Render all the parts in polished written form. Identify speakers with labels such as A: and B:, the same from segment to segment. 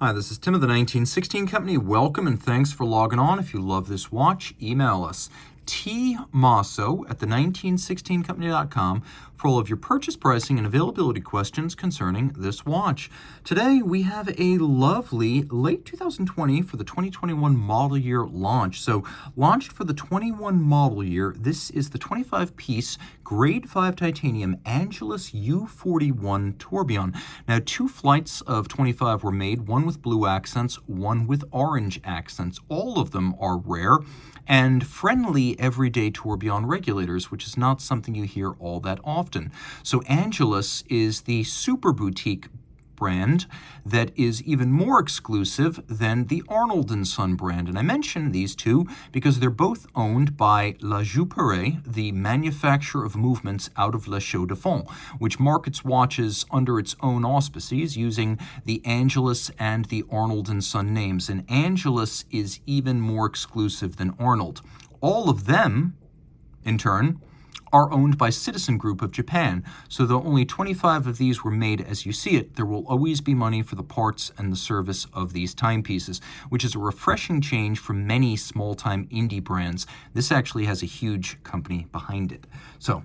A: Hi, this is Tim of the 1916 Company. Welcome and thanks for logging on. If you love this watch, email us Mosso at the1916company.com for all of your purchase pricing and availability questions concerning this watch. Today we have a lovely late 2020 for the 2021 model year launch. So launched for the 21 model year, this is the 25-piece grade 5 titanium Angelus U41 Tourbillon. Now 2 flights of 25 were made, one with blue accents, one with orange accents. All of them are rare and friendly everyday tourbillon regulators, which is not something you hear all that often. So Angelus is the super boutique brand that is even more exclusive than the Arnold & Son brand. And I mention these two because they're both owned by La Jouperet, the manufacturer of movements out of La Chaux-de-Fonds, which markets watches under its own auspices using the Angelus and the Arnold & Son names. And Angelus is even more exclusive than Arnold. All of them, in turn, are owned by Citizen Group of Japan. So though only 25 of these were made as you see it, there will always be money for the parts and the service of these timepieces, which is a refreshing change from many small-time indie brands. This actually has a huge company behind it. So,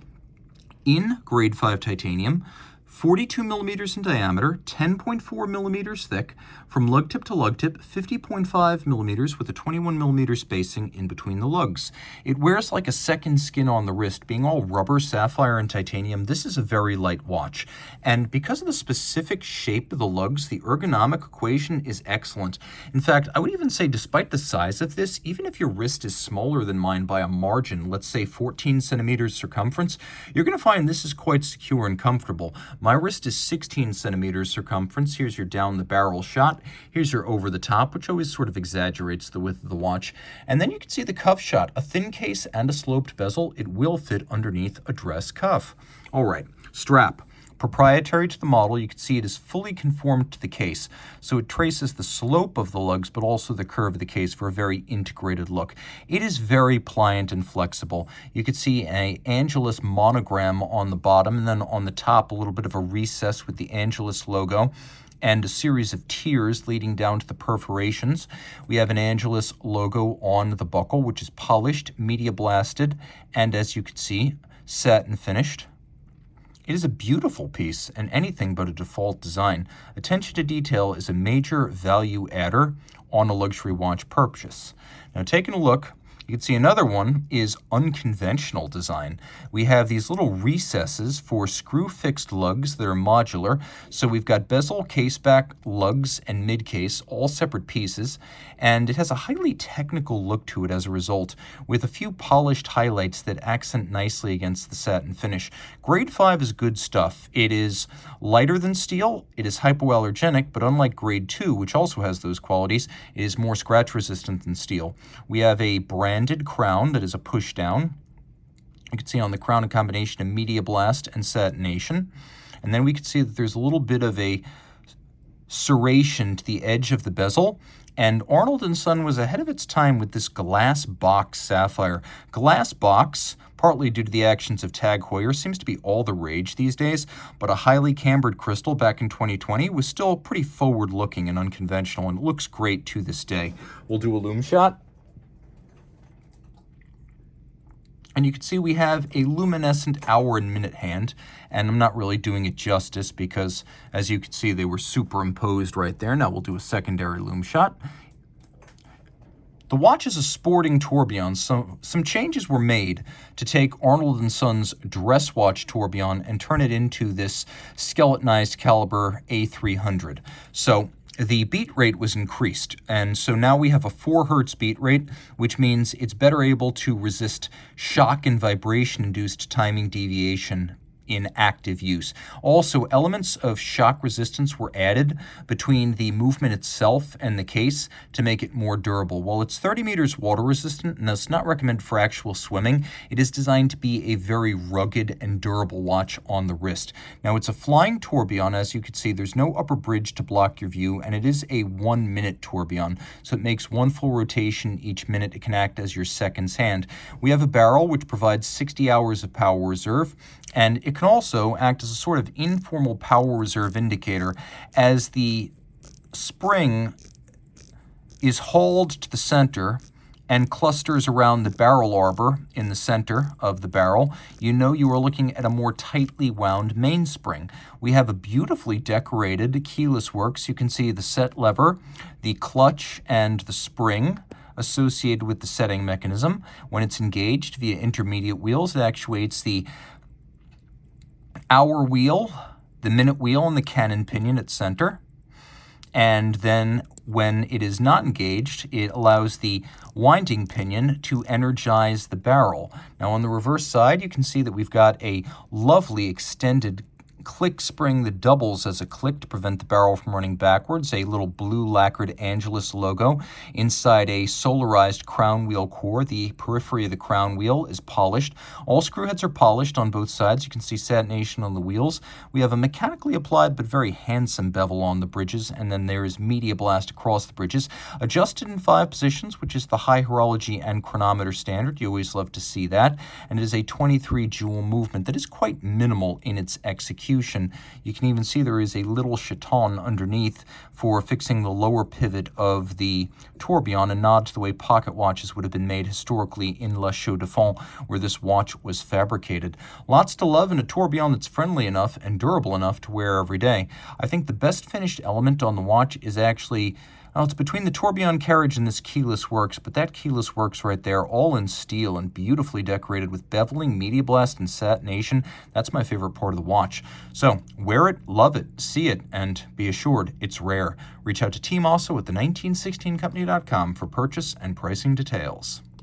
A: in grade 5 titanium, 42 millimeters in diameter, 10.4 millimeters thick, from lug tip to lug tip, 50.5 millimeters with a 21 millimeter spacing in between the lugs. It wears like a second skin on the wrist. Being all rubber, sapphire, and titanium, this is a very light watch. And because of the specific shape of the lugs, the ergonomic equation is excellent. In fact, I would even say despite the size of this, even if your wrist is smaller than mine by a margin, let's say 14 centimeters circumference, you're going to find this is quite secure and comfortable. My wrist is 16 centimeters circumference. Here's your down the barrel shot. Here's your over the top, which always sort of exaggerates the width of the watch. And then you can see the cuff shot, a thin case and a sloped bezel. It will fit underneath a dress cuff. All right, strap. Proprietary to the model, you can see it is fully conformed to the case. So it traces the slope of the lugs, but also the curve of the case for a very integrated look. It is very pliant and flexible. You can see an Angelus monogram on the bottom, and then on the top, a little bit of a recess with the Angelus logo and a series of tiers leading down to the perforations. We have an Angelus logo on the buckle, which is polished, media blasted, and as you can see, satin finished. It is a beautiful piece and anything but a default design. Attention to detail is a major value adder on a luxury watch purchase. Now taking a look, you can see another one is unconventional design. We have these little recesses for screw-fixed lugs that are modular. So we've got bezel, caseback, lugs, and mid-case, all separate pieces. And it has a highly technical look to it as a result, with a few polished highlights that accent nicely against the satin finish. Grade 5 is good stuff. It is lighter than steel, it is hypoallergenic, but unlike grade 2, which also has those qualities, it is more scratch-resistant than steel. We have a branded crown that is a push-down. You can see on the crown a combination of media blast and satination. And then we can see that there's a little bit of a serration to the edge of the bezel. And Arnold & Son was ahead of its time with this glass box sapphire. Glass box, partly due to the actions of Tag Heuer, seems to be all the rage these days, but a highly cambered crystal back in 2020 was still pretty forward-looking and unconventional, and it looks great to this day. We'll do a lume shot. And you can see we have a luminescent hour and minute hand, and I'm not really doing it justice because, as you can see, they were superimposed right there. Now we'll do a secondary lume shot. The watch is a sporting tourbillon. Some changes were made to take Arnold & Son's dress watch tourbillon and turn it into this skeletonized caliber A300. So the beat rate was increased, and so now we have a 4 hertz beat rate, which means it's better able to resist shock and vibration-induced timing deviation in active use. Also, elements of shock resistance were added between the movement itself and the case to make it more durable. While it's 30 meters water resistant and does not recommend for actual swimming, it is designed to be a very rugged and durable watch on the wrist. Now, it's a flying tourbillon. As you can see, there's no upper bridge to block your view, and it is a 1 minute tourbillon, so it makes 1 full rotation each minute. It can act as your second's hand. We have a barrel which provides 60 hours of power reserve, and it can also act as a sort of informal power reserve indicator as the spring is hauled to the center and clusters around the barrel arbor in the center of the barrel, you know you are looking at a more tightly wound mainspring. We have a beautifully decorated keyless works. You can see the set lever, the clutch, and the spring associated with the setting mechanism. When it's engaged via intermediate wheels, it actuates the hour wheel, the minute wheel, and the cannon pinion at center. And then when it is not engaged, it allows the winding pinion to energize the barrel. Now on the reverse side, you can see that we've got a lovely extended click spring that doubles as a click to prevent the barrel from running backwards, a little blue lacquered Angelus logo. Inside a solarized crown wheel core, the periphery of the crown wheel is polished. All screw heads are polished on both sides. You can see satination on the wheels. We have a mechanically applied but very handsome bevel on the bridges, and then there is media blast across the bridges. Adjusted in 5 positions, which is the high horology and chronometer standard. You always love to see that. And it is a 23 jewel movement that is quite minimal in its execution. You can even see there is a little chaton underneath for fixing the lower pivot of the tourbillon, a nod to the way pocket watches would have been made historically in La Chaux-de-Fonds, where this watch was fabricated. Lots to love in a tourbillon that's friendly enough and durable enough to wear every day. I think the best finished element on the watch is actually, well, it's between the tourbillon carriage and this keyless works, but that keyless works right there, all in steel and beautifully decorated with beveling, media blast, and satination. That's my favorite part of the watch. So wear it, love it, see it, and be assured it's rare. Reach out to Team Mosso at the 1916company.com for purchase and pricing details.